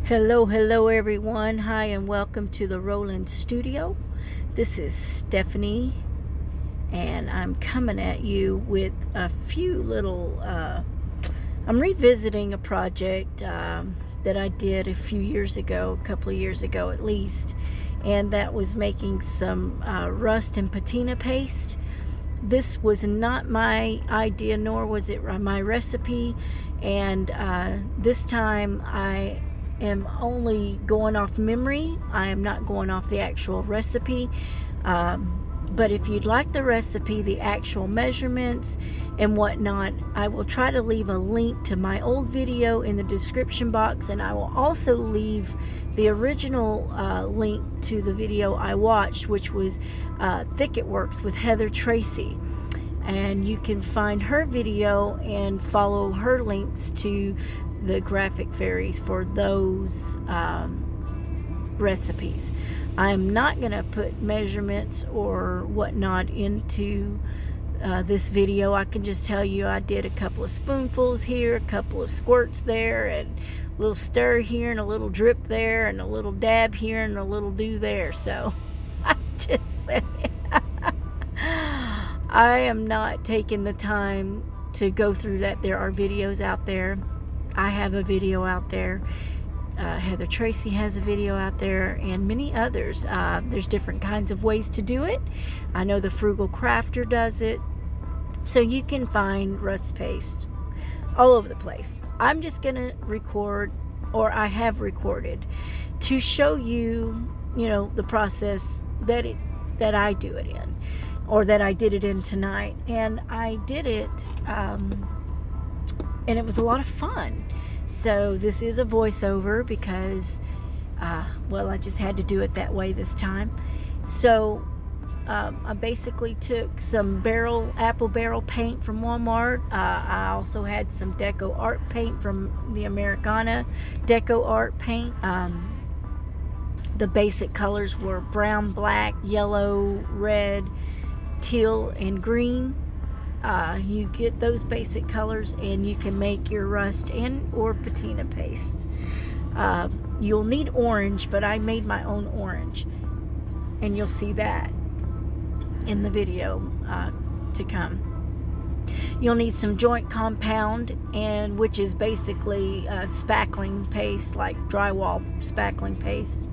Hello everyone. Hi and welcome to the Roland Studio. This is Stephanie and I'm coming at you with a few little I'm revisiting a project that I did a few years ago, a couple of years ago at least, and that was making some rust and patina paste. This was not my idea, nor was it my recipe, and this time I am only going off memory. I am not going off the actual recipe, but if you'd like the recipe, the actual measurements and whatnot, I will try to leave a link to my old video in the description box, and I will also leave the original link to the video I watched, which was Thicket Works with Tracy, and you can find her video and follow her links to the graphic fairies for those recipes. I'm not going to put measurements or whatnot into this video. I can just tell you I did a couple of spoonfuls here, a couple of squirts there, and a little stir here, and a little drip there, and a little dab here, and a little do there. So I just say I am not taking the time to go through that. There are videos out there. I have a video out there. Tracy has a video out there, and many others. There's different kinds of ways to do it. I know the Frugal Crafter does it. So you can find rust paste all over the place. I'm just going to record, or I have recorded, to show you, the process that I do it in, or that I did it in tonight. And I did it, and it was a lot of fun. So this is a voiceover because, I just had to do it that way this time. So I basically took some apple barrel paint from Walmart. I also had some Deco Art paint from the Americana Deco Art paint. The basic colors were brown, black, yellow, red, teal, and green. You get those basic colors and you can make your rust and or patina paste. You'll need orange, but I made my own orange, and you'll see that in the video to come. You'll need some joint compound, and which is basically spackling paste, like drywall spackling paste.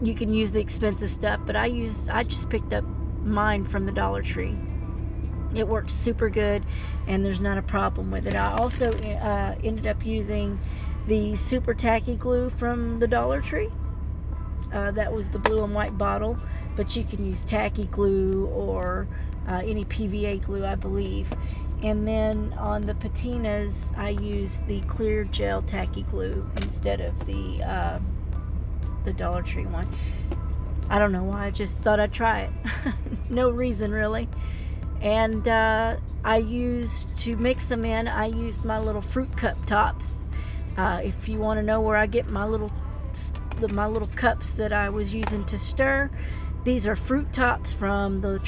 You can use the expensive stuff, but I just picked up mine from the Dollar Tree. It works super good, and there's not a problem with it. I also ended up using the super tacky glue from the Dollar Tree. That was the blue and white bottle, but you can use tacky glue or any PVA glue, I believe. And then on the patinas, I used the clear gel tacky glue instead of the Dollar Tree one. I don't know why, I just thought I'd try it. No reason really. And I used, to mix them in, I used my little fruit cup tops. If you want to know where I get my little cups that I was using to stir, these are fruit tops from the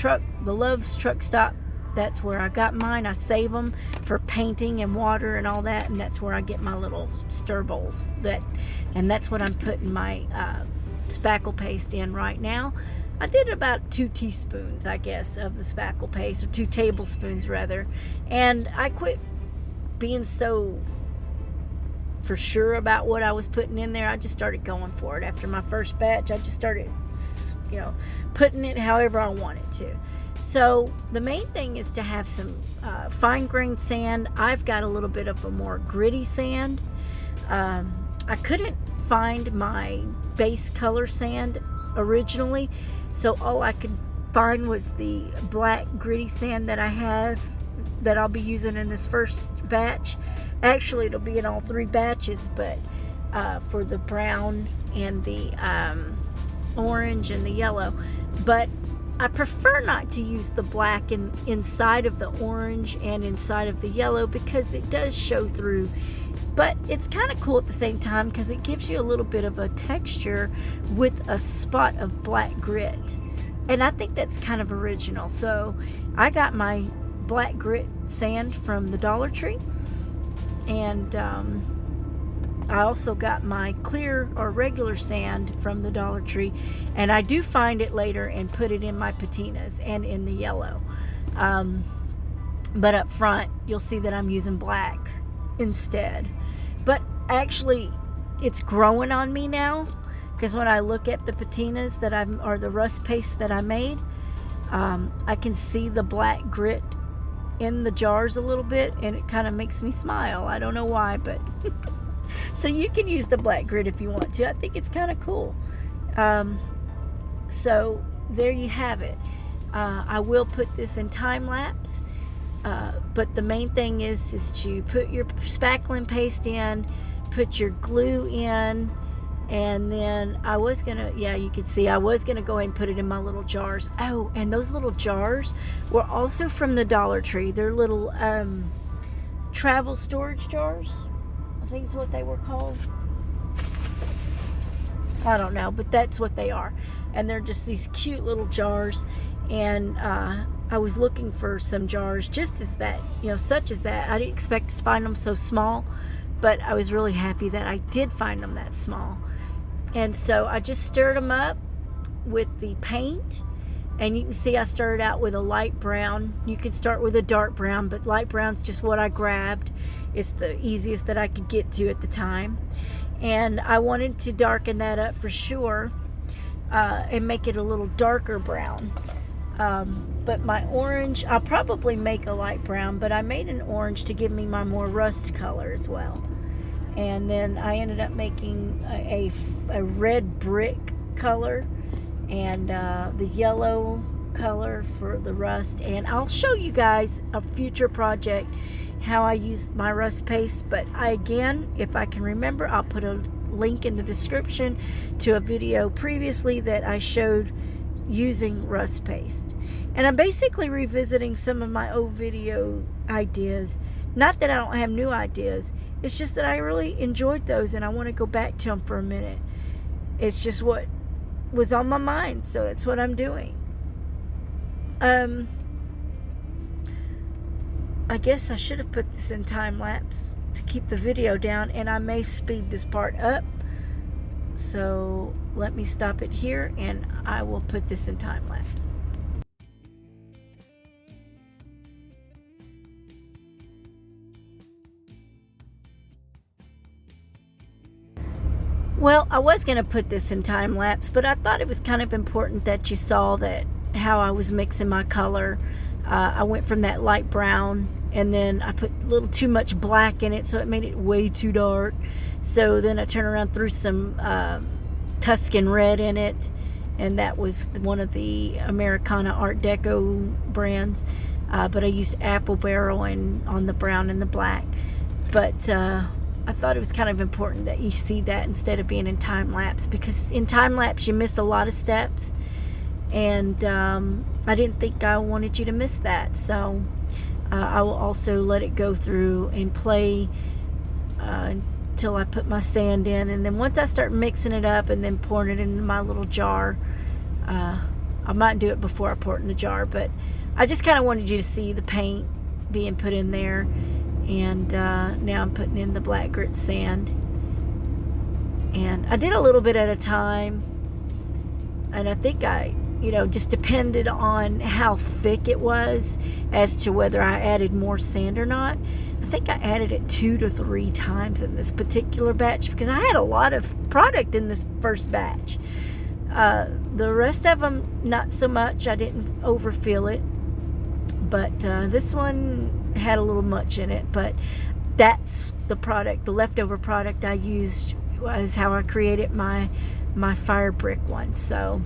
Love's truck stop. That's where I got mine. I save them for painting and water and all that, and that's where I get my little stir bowls. And that's what I'm putting my spackle paste in right now. I did about 2 teaspoons, I guess, of the spackle paste, or 2 tablespoons rather. And I quit being so for sure about what I was putting in there. I just started going for it. After my first batch, I just started, putting it however I wanted to. So the main thing is to have some fine grained sand. I've got a little bit of a more gritty sand. I couldn't find my base color sand originally, so all I could find was the black gritty sand that I have, that I'll be using in this first batch. Actually, it'll be in all 3 batches, but for the brown and the orange and the yellow. But I prefer not to use the black inside of the orange and inside of the yellow, because it does show through. But it's kind of cool at the same time, because it gives you a little bit of a texture with a spot of black grit. And I think that's kind of original. So I got my black grit sand from the Dollar Tree, and I also got my clear or regular sand from the Dollar Tree, and I do find it later and put it in my patinas and in the yellow. But up front, you'll see that I'm using black instead. But actually, it's growing on me now, because when I look at the patinas that or the rust paste that I made, I can see the black grit in the jars a little bit, and it kind of makes me smile. I don't know why, but so you can use the black grit if you want to. I think it's kind of cool. So there you have it. I will put this in time lapse, but the main thing is to put your spackling paste in, put your glue in, and then I was gonna, yeah, you can see I was gonna go ahead and put it in my little jars. Oh, and those little jars were also from the Dollar Tree. They're little travel storage jars, I think is what they were called. I don't know, but that's what they are. And they're just these cute little jars. And I was looking for some jars just as that, such as that. I didn't expect to find them so small, but I was really happy that I did find them that small. And so I just stirred them up with the paint, and you can see I started out with a light brown. You can start with a dark brown, but light brown's just what I grabbed. It's the easiest that I could get to at the time, and I wanted to darken that up for sure, and make it a little darker brown. But my orange, I'll probably make a light brown, but I made an orange to give me my more rust color as well. And then I ended up making a red brick color, and the yellow color for the rust. And I'll show you guys a future project how I use my rust paste. But again, if I can remember, I'll put a link in the description to a video previously that I showed using rust paste. And I'm basically revisiting some of my old video ideas. Not that I don't have new ideas, it's just that I really enjoyed those and I want to go back to them for a minute. It's just what was on my mind, so that's what I'm doing. I guess I should have put this in time lapse to keep the video down, and I may speed this part up. So let me stop it here and I will put this in time lapse. Well, I was going to put this in time lapse, but I thought it was kind of important that you saw that how I was mixing my color. I went from that light brown, and then I put a little too much black in it, so it made it way too dark. So then I turned around, threw some Tuscan red in it, and that was one of the Americana Art Deco brands. But I used apple barrel on the brown and the black. But I thought it was kind of important that you see that instead of being in time lapse, because in time lapse you miss a lot of steps, and I didn't think I wanted you to miss that. So I will also let it go through and play until I put my sand in, and then once I start mixing it up and then pouring it into my little jar, I might do it before I pour it in the jar, but I just kind of wanted you to see the paint being put in there. And now I'm putting in the black grit sand, and I did a little bit at a time, and I think I just depended on how thick it was as to whether I added more sand or not. I think I added it 2 to 3 times in this particular batch, because I had a lot of product in this first batch. The rest of them, not so much. I didn't overfill it, but this one had a little much in it. But that's the product, the leftover product I used was how I created my fire brick one. So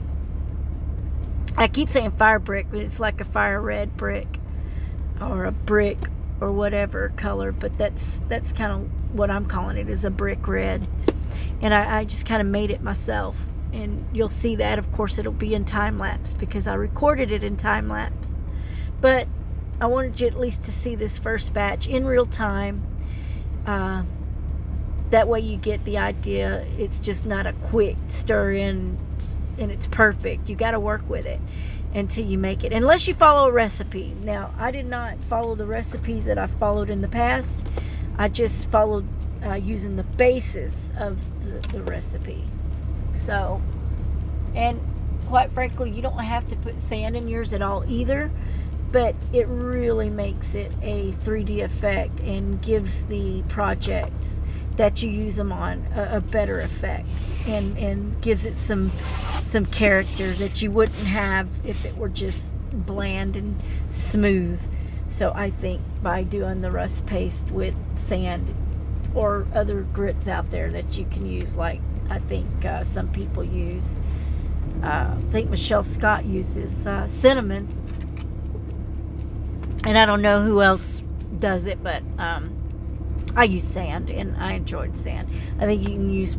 I keep saying fire brick, but it's like a fire red brick or a brick or whatever color, but that's kind of what I'm calling it, is a brick red. And I just kind of made it myself, and you'll see that. Of course it'll be in time lapse because I recorded it in time lapse, but I wanted you at least to see this first batch in real time. That way you get the idea. It's just not a quick stir in and it's perfect. You got to work with it until you make it, unless you follow a recipe. Now, I did not follow the recipes that I followed in the past. I just followed using the basis of the recipe. So, and quite frankly, you don't have to put sand in yours at all either, but it really makes it a 3D effect and gives the projects that you use them on a better effect, and gives it some character that you wouldn't have if it were just bland and smooth. So I think by doing the rust paste with sand or other grits out there that you can use, like I think some people use, I think Michelle Scott uses cinnamon, and I don't know who else does it, but I use sand, and I enjoyed sand. I think you can use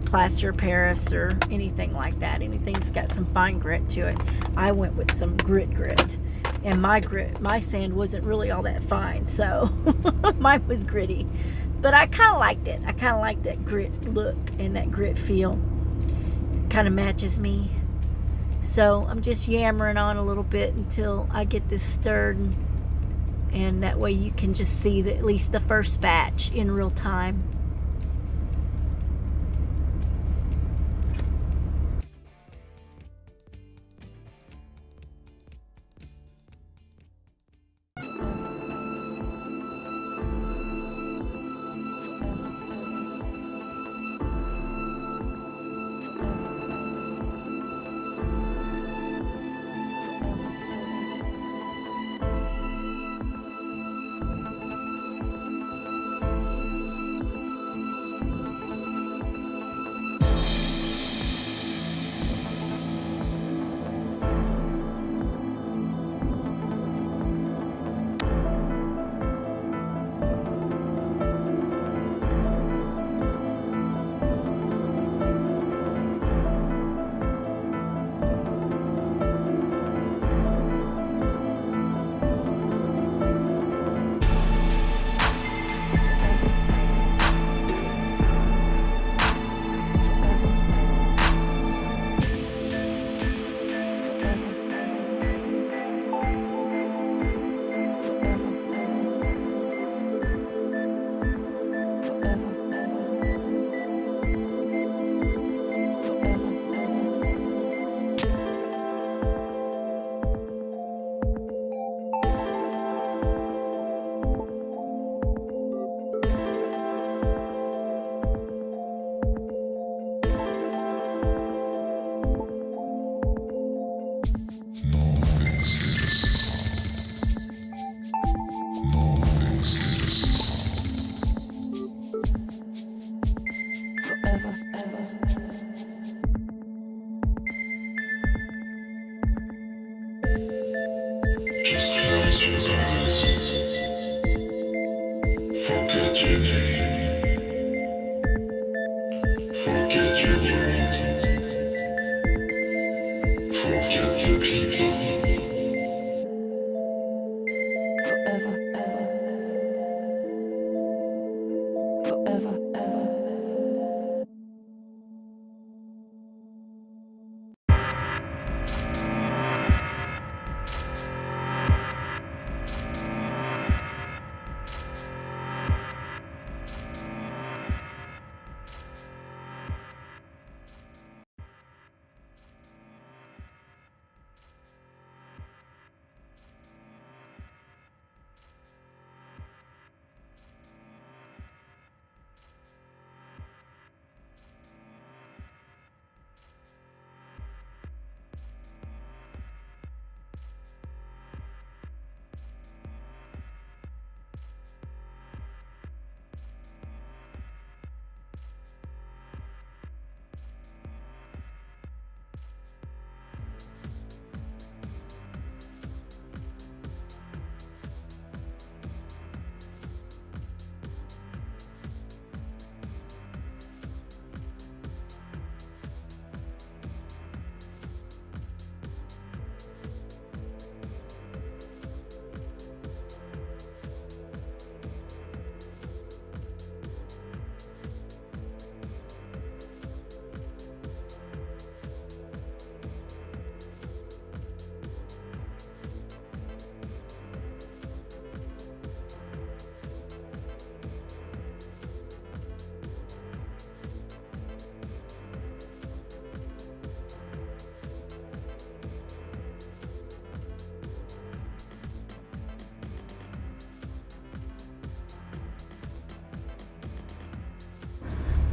plaster Paris or anything like that, anything that's got some fine grit to it. I went with some grit, and my sand wasn't really all that fine, so mine was gritty, but I kind of liked it. I kind of like that grit look and that grit feel. Kind of matches me. So I'm just yammering on a little bit until I get this stirred, and that way you can just see at least the first batch in real time.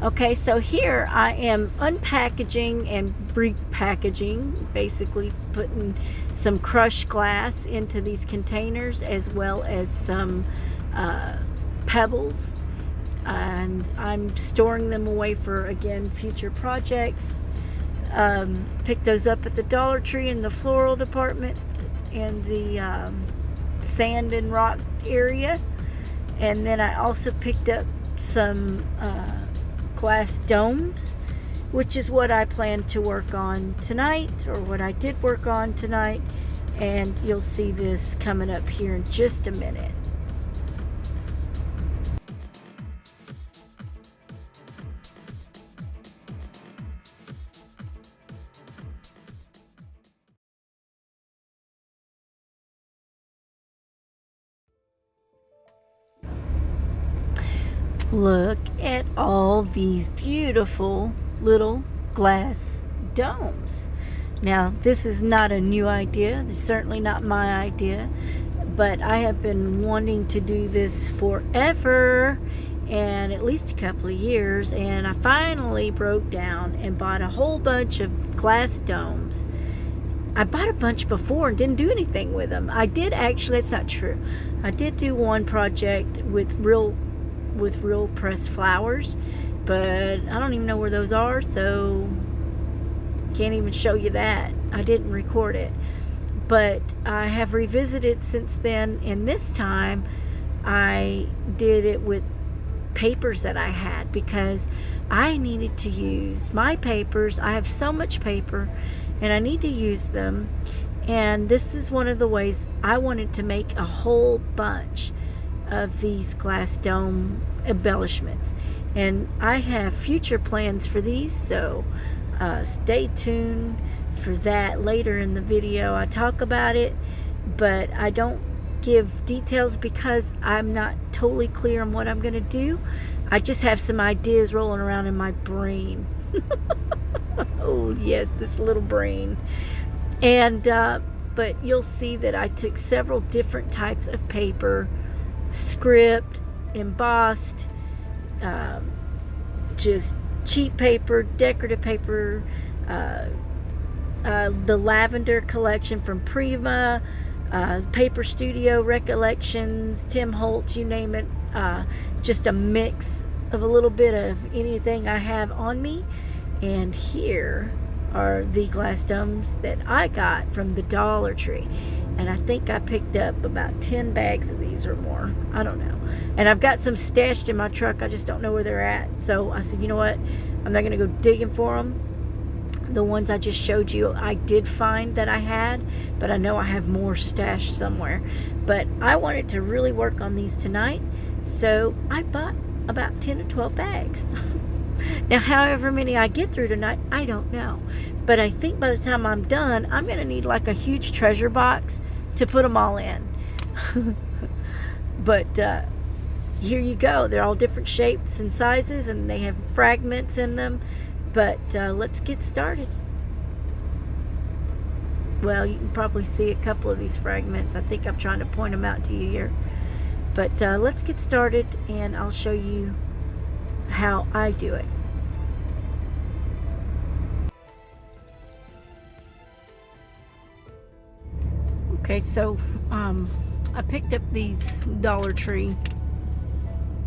Okay, so here I am unpackaging and repackaging, basically putting some crushed glass into these containers, as well as some pebbles, and I'm storing them away for, again, future projects. Picked those up at the Dollar Tree in the floral department in the sand and rock area. And then I also picked up some glass domes, which is what I plan to work on tonight, or what I did work on tonight, and you'll see this coming up here in just a minute. Look at all these beautiful little glass domes. Now, this is not a new idea. It's certainly not my idea, but I have been wanting to do this forever, and at least a couple of years, and I finally broke down and bought a whole bunch of glass domes. I bought a bunch before and didn't do anything with them. I did actually, that's not true. I did do one project with real pressed flowers, but I don't even know where those are, so can't even show you that. I didn't record it, but I have revisited since then, and this time I did it with papers that I had, because I needed to use my papers. I have so much paper and I need to use them, and this is one of the ways I wanted to make a whole bunch of these glass dome embellishments, and I have future plans for these, so stay tuned for that. Later in the video I talk about it, but I don't give details because I'm not totally clear on what I'm going to do. I just have some ideas rolling around in my brain. Oh yes, this little brain. And but you'll see that I took several different types of paper, script, embossed, just cheap paper, decorative paper, the lavender collection from Prima, Paper Studio Recollections, Tim Holtz, you name it. Just a mix of a little bit of anything I have on me. And here are the glass domes that I got from the Dollar Tree, and I think I picked up about 10 bags of these or more. I don't know. And I've got some stashed in my truck. I just don't know where they're at. So I said, you know what? I'm not going to go digging for them. The ones I just showed you, I did find that I had, but I know I have more stashed somewhere. But I wanted to really work on these tonight, so I bought about 10 or 12 bags. Now, however many I get through tonight, I don't know. But I think by the time I'm done, I'm going to need like a huge treasure box to put them all in. But here you go. They're all different shapes and sizes, and they have fragments in them. But let's get started. Well, you can probably see a couple of these fragments. I think I'm trying to point them out to you here. But let's get started, and I'll show you how I do it. Okay, so I picked up these Dollar Tree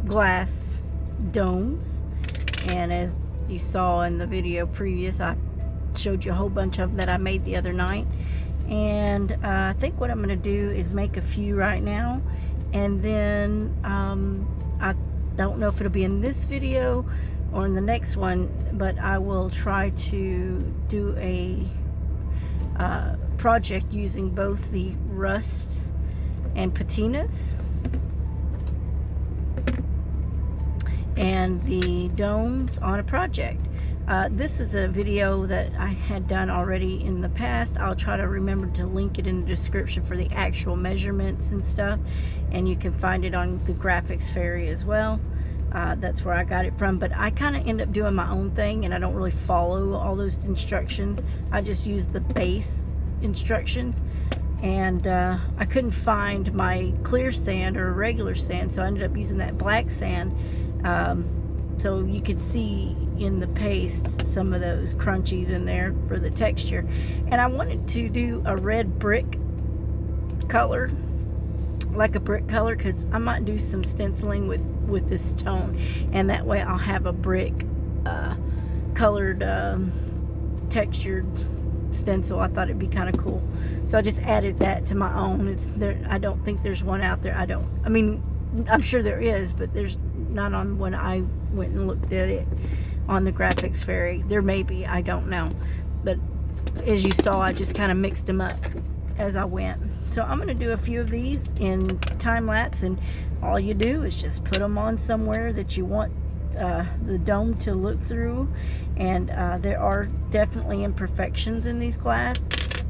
glass domes, and as you saw in the video previous, I showed you a whole bunch of them that I made the other night, and I think what I'm going to do is make a few right now, and then I don't know if it'll be in this video or in the next one, but I will try to do a project using both the rusts and patinas and the domes on a project. This is a video that I had done already in the past. I'll try to remember to link it in the description for the actual measurements and stuff, and you can find it on the graphics fairy as well. That's where I got it from, but I kind of end up doing my own thing, and I don't really follow all those instructions. I just use the base instructions, and I couldn't find my clear sand or regular sand, so I ended up using that black sand. so you could see in the paste some of those crunchies in there for the texture. And I wanted to do a red brick color, like a brick color, because I might do some stenciling with this tone, and that way I'll have a brick colored textured stencil. I thought it'd be kind of cool, so I just added that to my own. It's there. I don't think there's one out there. I mean, I'm sure there is, but there's not on when I went and looked at it on the Graphics Fairy. There may be, I don't know, but as you saw, I just kind of mixed them up as I went. So I'm going to do a few of these in time lapse, and all you do is just put them on somewhere that you want the dome to look through. And there are definitely imperfections in these glass,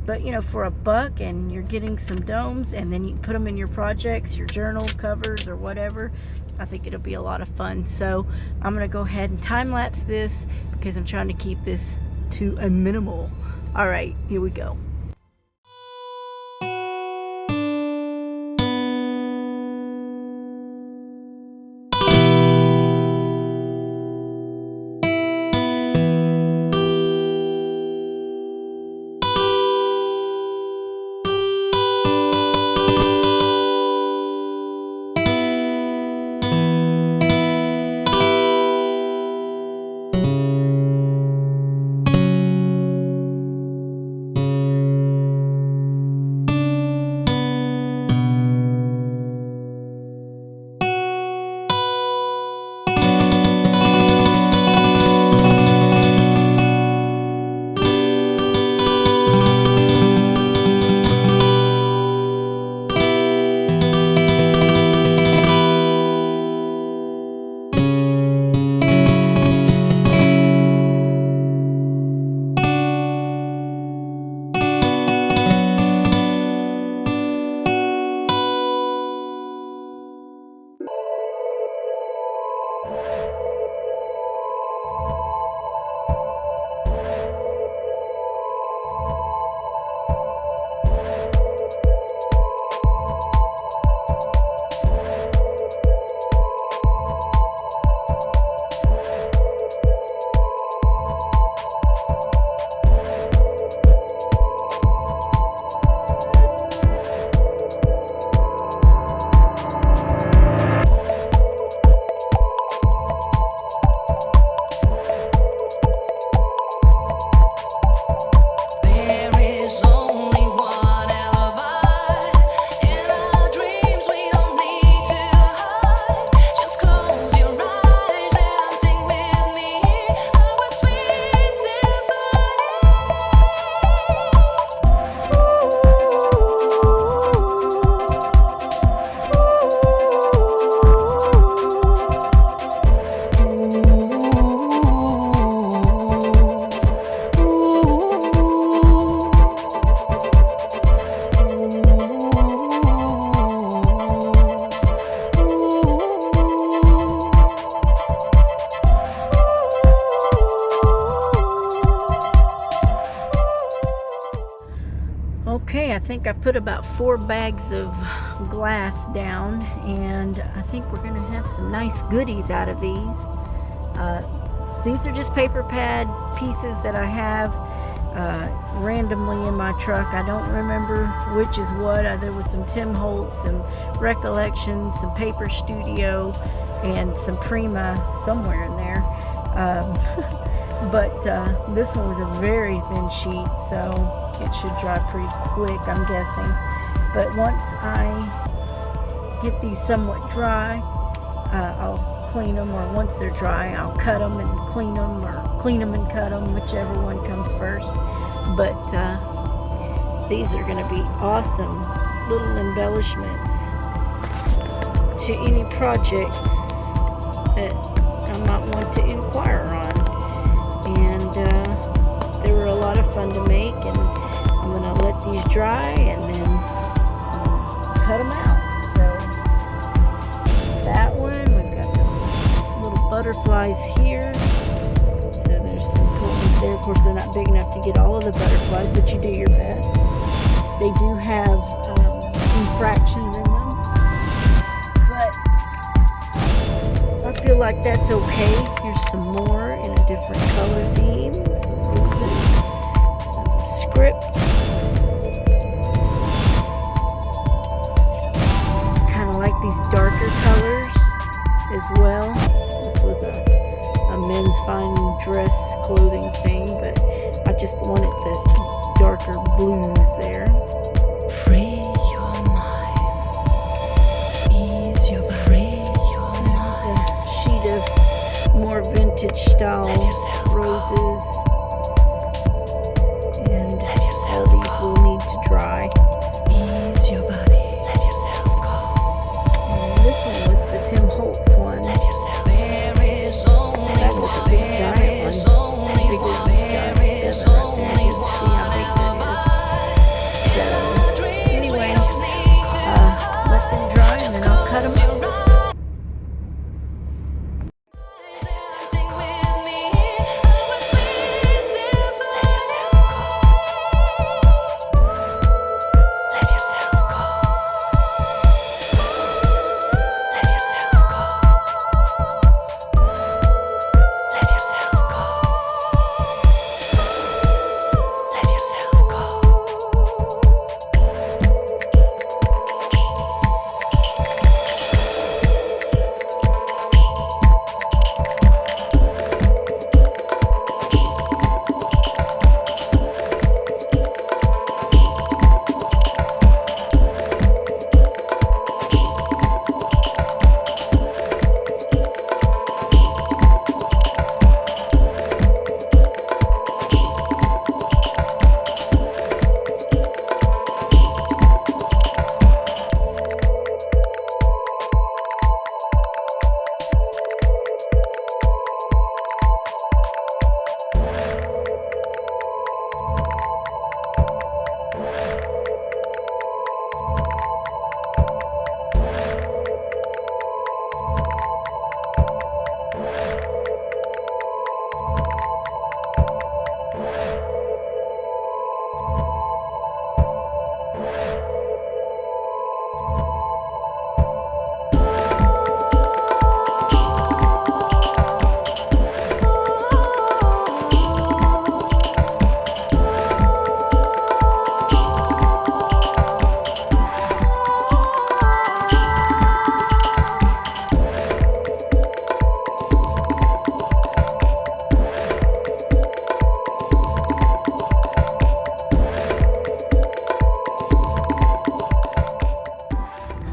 but you know, for $1 and you're getting some domes, and then you put them in your projects, your journal covers or whatever, I think it'll be a lot of fun. So I'm going to go ahead and time lapse this because I'm trying to keep this to a minimal. All right, here we go. Okay, I think I put about 4 bags of glass down, and I think we're going to have some nice goodies out of these. These are just paper pad pieces that I have randomly in my truck. I don't remember which is what. There was some Tim Holtz, some Recollections, some Paper Studio, and some Prima somewhere in there. But this one was a very thin sheet, so it should dry pretty quick, I'm guessing. But once I get these somewhat dry, I'll clean them, or once they're dry, I'll cut them and clean them, or clean them and cut them, whichever one comes first. But these are going to be awesome little embellishments to any projects that I might want to inquire on. And they were a lot of fun to make, and I'm going to let these dry and then cut them out. So that one, we've got the little butterflies here. So there's some cool ones there. Of course, they're not big enough to get all of the butterflies, but you do your best. They do have some fractions in them, but I feel feel like that's okay. Here's some more in a different color theme. Some roses, some script. Kind of like these darker colors as well. This was a men's fine dress clothing thing, but I just wanted the darker blues there. Free your mind. Ease your body. Free your mind. A sheet of more vintage style roses. And all these will need to dry. Ease your body. Let yourself go. And this one was the Tim Holtz one. Let yourself go. There is only That was a big giant one. Bigger giant seven right there. You can see how big that is. So anyway, let them dry and then I'll cut them up.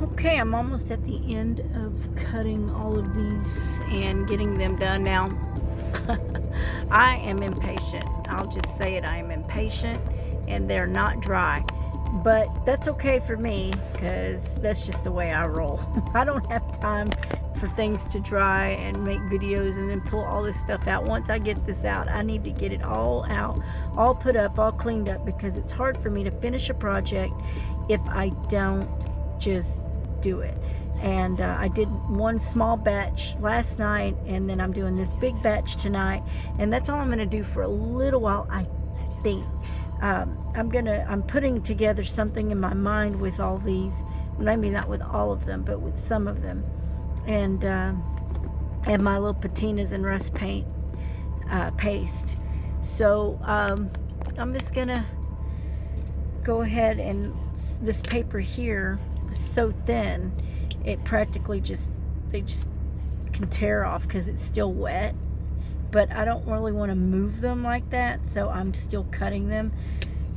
Okay, I'm almost at the end of cutting all of these and getting them done now. I am impatient. I'll just say it. I am impatient and they're not dry. But that's okay for me because that's just the way I roll. I don't have time for things to dry and make videos and then pull all this stuff out. Once I get this out, I need to get it all out, all put up, all cleaned up, because it's hard for me to finish a project if I don't just do it. And I did one small batch last night, and then I'm doing this big batch tonight, and that's all I'm going to do for a little while, I think. I'm putting together something in my mind with all these, maybe not with all of them, but with some of them, and my little patinas and rust paint paste. So I'm just gonna go ahead, and this paper here is so thin it practically they just can tear off because it's still wet. But I don't really want to move them like that, so I'm still cutting them.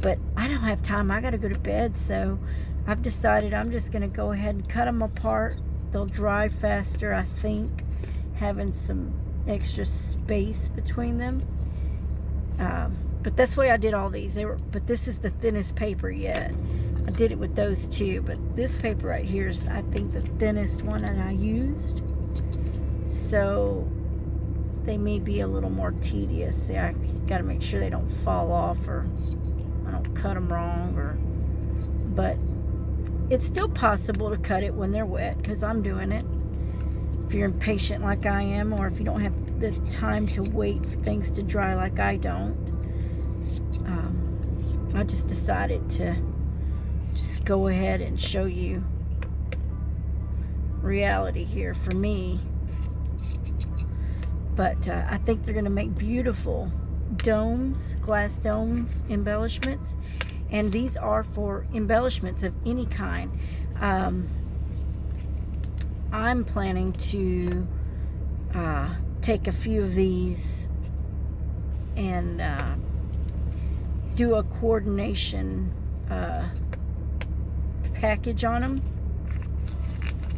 But I don't have time. I got to go to bed, so I've decided I'm just going to go ahead and cut them apart. They'll dry faster, I think, having some extra space between them. But that's the way I did all these. But this is the thinnest paper yet. I did it with those two, but this paper right here is, I think, the thinnest one that I used. So they may be a little more tedious. See, I got to make sure they don't fall off or I don't cut them wrong. But it's still possible to cut it when they're wet, because I'm doing it. If you're impatient like I am, or if you don't have the time to wait for things to dry like I don't, I just decided to just go ahead and show you reality here for me. But I think they're going to make beautiful domes, glass domes, embellishments. And these are for embellishments of any kind. I'm planning to take a few of these and do a coordination package on them,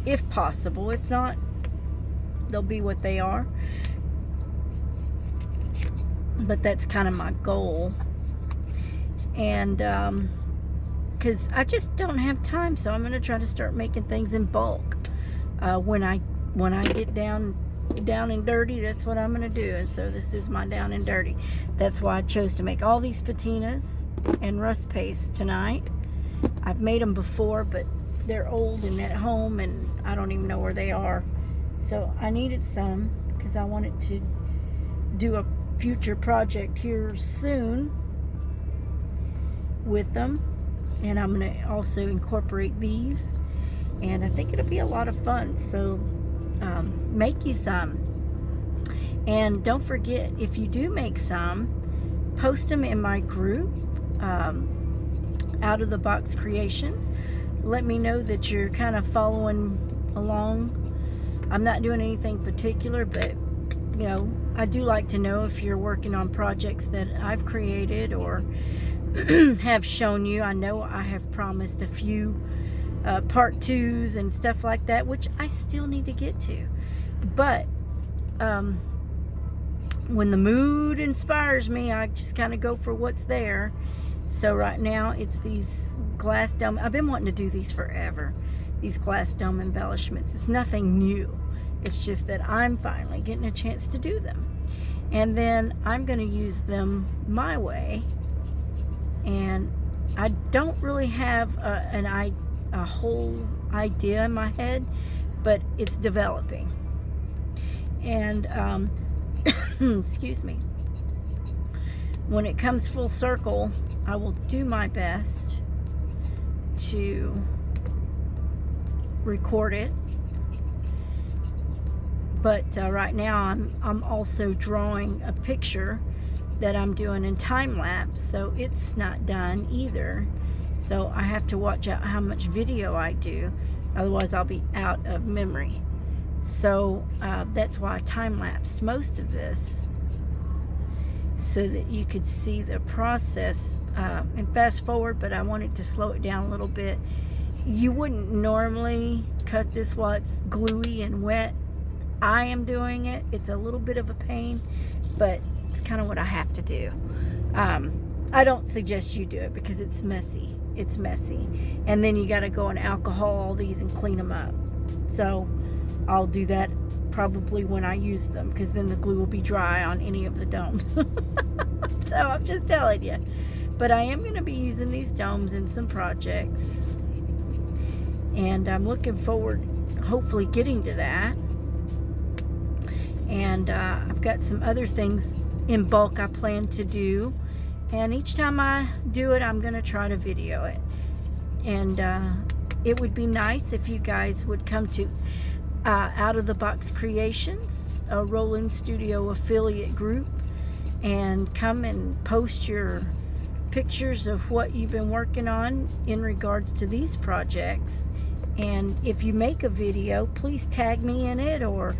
if possible. If not, they'll be what they are. But that's kind of my goal. And because I just don't have time, so I'm going to try to start making things in bulk. When I get down and dirty, that's what I'm going to do. And so this is my down and dirty. That's why I chose to make all these patinas and rust paste tonight. I've made them before, but they're old and at home, and I don't even know where they are. So I needed some because I wanted to do a future project here soon with them. And I'm going to also incorporate these. And I think it'll be a lot of fun. So make you some. And don't forget, if you do make some, post them in my group, Out of the Box Creations. Let me know that you're kind of following along. I'm not doing anything particular, but you know, I do like to know if you're working on projects that I've created or have shown you. I know I have promised a few part 2s and stuff like that, which I still need to get to. But when the mood inspires me, I just kind of go for what's there. So right now it's these glass dome. I've been wanting to do these forever, these glass dome embellishments. It's nothing new. It's just that I'm finally getting a chance to do them. And then I'm going to use them my way. And I don't really have a whole idea in my head, but it's developing. And excuse me, when it comes full circle, I will do my best to record it. But right now I'm also drawing a picture that I'm doing in time lapse, so it's not done either. So I have to watch out how much video I do, otherwise I'll be out of memory. So that's why I time lapsed most of this, so that you could see the process and fast forward, but I wanted to slow it down a little bit. You wouldn't normally cut this while it's gluey and wet. I am doing it. It's a little bit of a pain, but it's kind of what I have to do. I don't suggest you do it because it's messy. It's messy. And then you got to go and alcohol all these and clean them up. So I'll do that probably when I use them, because then the glue will be dry on any of the domes. So I'm just telling you. But I am going to be using these domes in some projects. And I'm looking forward, hopefully, getting to that. And I've got some other things in bulk I plan to do. And each time I do it, I'm going to try to video it. And it would be nice if you guys would come to Out of the Box Creations, a Roland Studio affiliate group, and come and post your pictures of what you've been working on in regards to these projects. And if you make a video, please tag me in it, or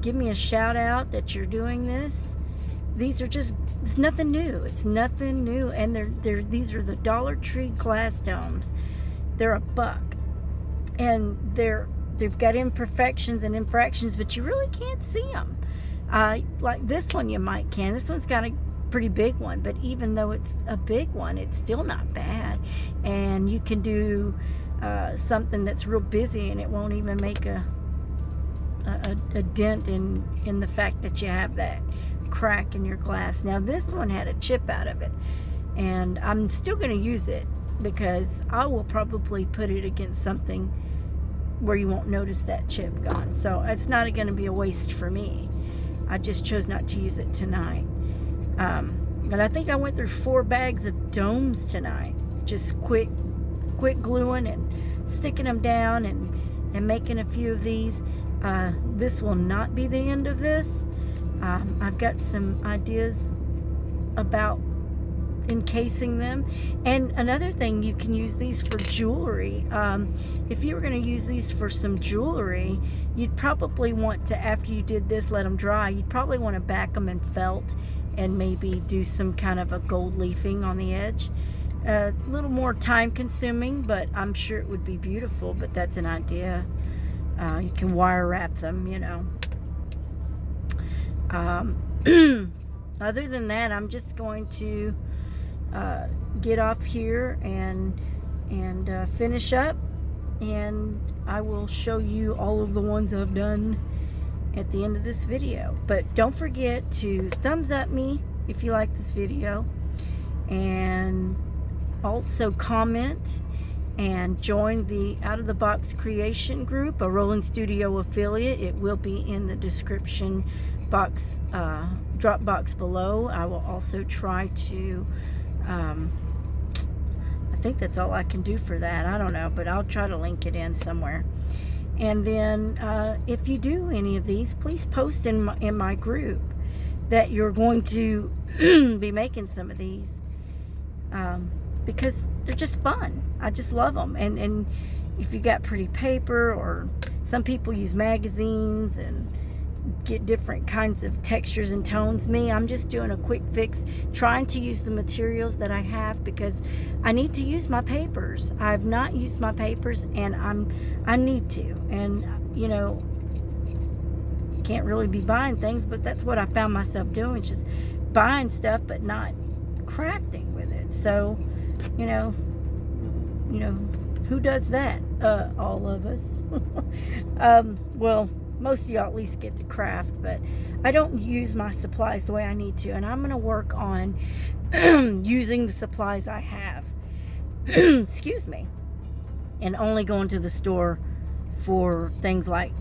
give me a shout out that you're doing this. These are just, it's nothing new. It's nothing new. And these are the Dollar Tree glass domes. They're $1. And they've got imperfections and infractions, but you really can't see them. Like this one you might can. This one's got a pretty big one, but even though it's a big one, it's still not bad. And you can do something that's real busy and it won't even make a dent in the fact that you have that crack in your glass. Now this one had a chip out of it, and I'm still going to use it because I will probably put it against something where you won't notice that chip gone. So it's not going to be a waste for me. I just chose not to use it tonight. But I think I went through 4 bags of domes tonight, just quick gluing and sticking them down and making a few of these. This will not be the end of this. I've got some ideas about encasing them. And another thing, you can use these for jewelry. If you were going to use these for some jewelry, you'd probably want to, after you did this, let them dry, you'd probably want to back them in felt and maybe do some kind of a gold leafing on the edge. A little more time consuming, but I'm sure it would be beautiful. But that's an idea. You can wire wrap them, you know. Other than that, I'm just going to get off here and finish up, and I will show you all of the ones I've done at the end of this video. But don't forget to thumbs up me if you like this video, and also comment and join the Out of the Box Creation group, a Rolling Studio affiliate. It will be in the description box, drop box below. I will also try to I think that's all I can do for that. I don't know, but I'll try to link it in somewhere. And then if you do any of these, please post in my group that you're going to be making some of these, because they're just fun. I just love them. And if you got pretty paper, or some people use magazines and get different kinds of textures and tones. I'm just doing a quick fix, trying to use the materials that I have, because I need to use my papers. I've not used my papers, and I need to. And you know, can't really be buying things, but that's what I found myself doing, just buying stuff but not crafting with it. So you know who does that? All of us. Well, most of y'all at least get to craft, but I don't use my supplies the way I need to, and I'm going to work on using the supplies I have. Excuse me. And only going to the store for things like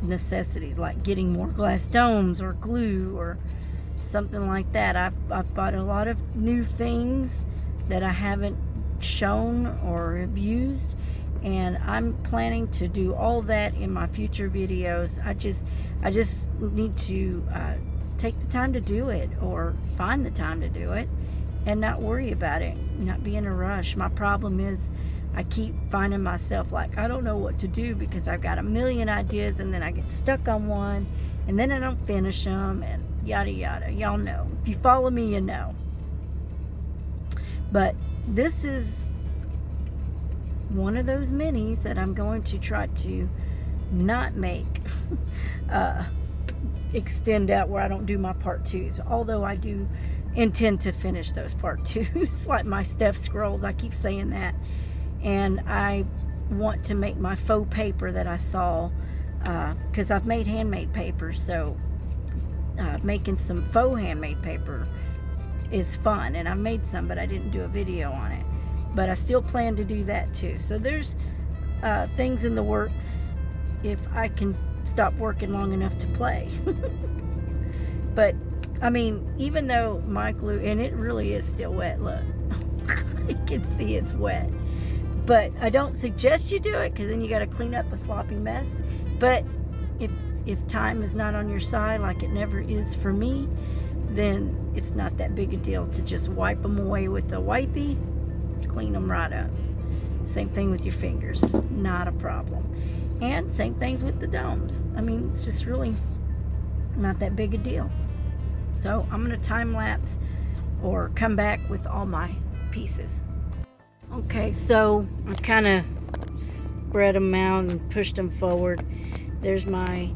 necessities, like getting more glass domes or glue or something like that. I've bought a lot of new things that I haven't shown or have used, and I'm planning to do all that in my future videos. I just need to take the time to do it, or find the time to do it, and not worry about it, not be in a rush. My problem is I keep finding myself like, I don't know what to do, because I've got a million ideas, and then I get stuck on one, and then I don't finish them, and yada yada. Y'all know. If you follow me, you know. But this is one of those minis that I'm going to try to not make extend out where I don't do my part twos, although I do intend to finish those part twos like my Steph scrolls. I keep saying that. And I want to make my faux paper that I saw, because I've made handmade paper, so making some faux handmade paper is fun, and I made some, but I didn't do a video on it. But I still plan to do that too. So there's things in the works if I can stop working long enough to play. But I mean, even though my glue, and it really is still wet, look. You can see it's wet. But I don't suggest you do it, because then you got to clean up a sloppy mess. But if time is not on your side, like it never is for me, then it's not that big a deal to just wipe them away with a wipey. Clean them right up. Same thing with your fingers, not a problem. And same thing with the domes. I mean, it's just really not that big a deal. So I'm going to time lapse or come back with all my pieces. Okay, so I kind of spread them out and pushed them forward. There's my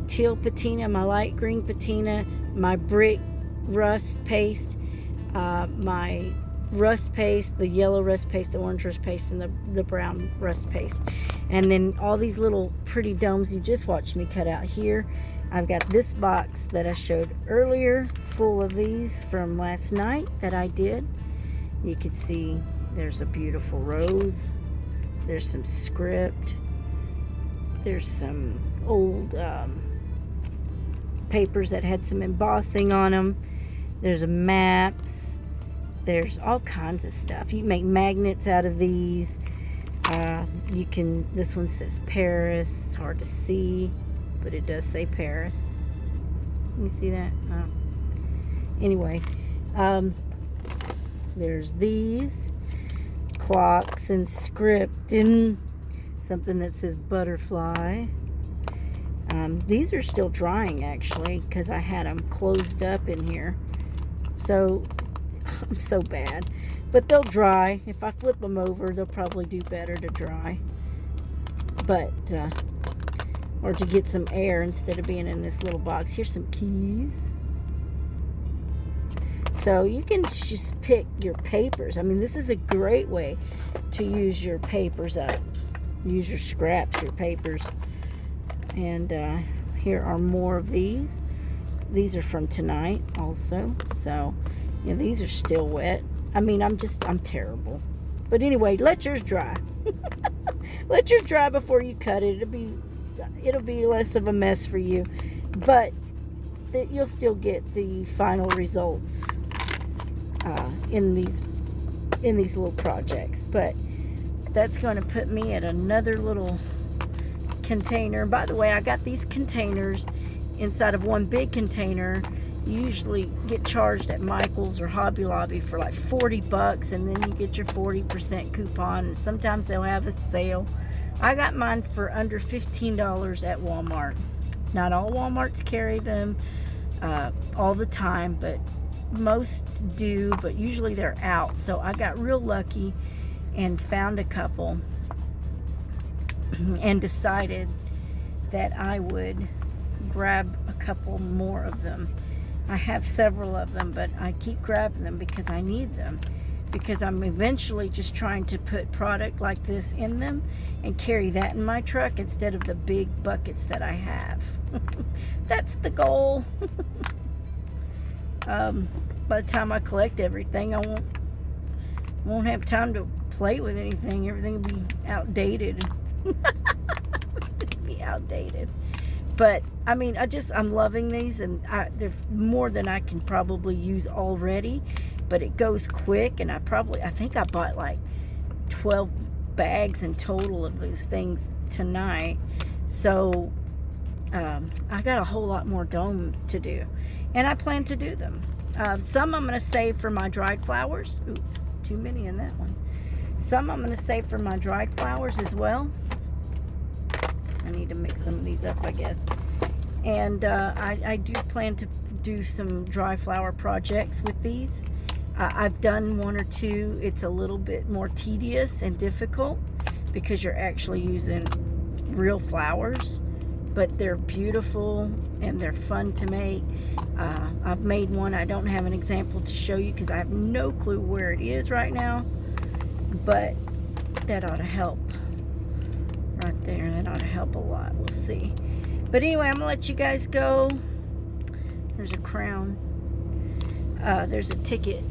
teal patina, my light green patina, my brick rust paste, my rust paste, the yellow rust paste, the orange rust paste, and the brown rust paste. And then all these little pretty domes you just watched me cut out here. I've got this box that I showed earlier full of these from last night that I did. You can see there's a beautiful rose, there's some script, there's some old papers that had some embossing on them, there's maps, there's all kinds of stuff. You can make magnets out of these. You can, this one says Paris, it's hard to see, but it does say Paris. Let me see that. Anyway, there's these clocks and script and something that says butterfly. These are still drying actually because I had them closed up in here. So I'm so bad, but they'll dry. If I flip them over, they'll probably do better to dry. But or to get some air instead of being in this little box. Here's some keys. So you can just pick your papers. I mean, this is a great way to use your papers up. Use your scraps, your papers. And here are more of these. These are from tonight also. So, yeah, these are still wet. I mean, I'm terrible. But anyway, let yours dry. Let yours dry before you cut it. It'll be less of a mess for you. But you'll still get the final results in these little projects. But that's going to put me at another little container. By the way, I got these containers inside of one big container. You usually get charged at Michael's or Hobby Lobby for like $40, and then you get your 40% coupon, and sometimes they'll have a sale. I got mine for under $15 at Walmart. Not all Walmarts carry them all the time, but most do, but usually they're out. So I got real lucky and found a couple and decided that I would grab a couple more of them. I have several of them, but I keep grabbing them because I need them, because I'm eventually just trying to put product like this in them and carry that in my truck instead of the big buckets that I have. That's the goal. By the time I collect everything, I won't have time to play with anything. Everything will be outdated. It'll be outdated. But I mean, I'm loving these, and they're more than I can probably use already. But it goes quick, and I think I bought like 12 bags in total of those things tonight. So I got a whole lot more domes to do, and I plan to do them. Some I'm going to save for my dried flowers. Oops, too many in that one. Some I'm going to save for my dried flowers as well. I need to mix some of these up, I guess. And I do plan to do some dry flower projects with these. I've done one or two. It's a little bit more tedious and difficult because you're actually using real flowers, but they're beautiful and they're fun to make. I've made one. I don't have an example to show you because I have no clue where it is right now, but that ought to help right there. That ought to help a lot. We'll see. But anyway, I'm gonna let you guys go. There's a crown. There's a ticket.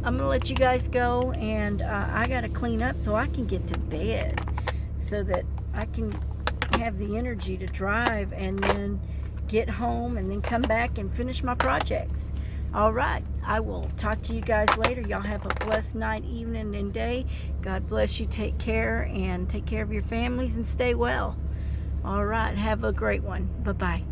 I'm gonna let you guys go, and I gotta clean up so I can get to bed, so that I can have the energy to drive and then get home and then come back and finish my projects. All right, I will talk to you guys later. Y'all have a blessed night, evening, and day. God bless you. Take care, and take care of your families, and stay well. All right, have a great one. Bye-bye.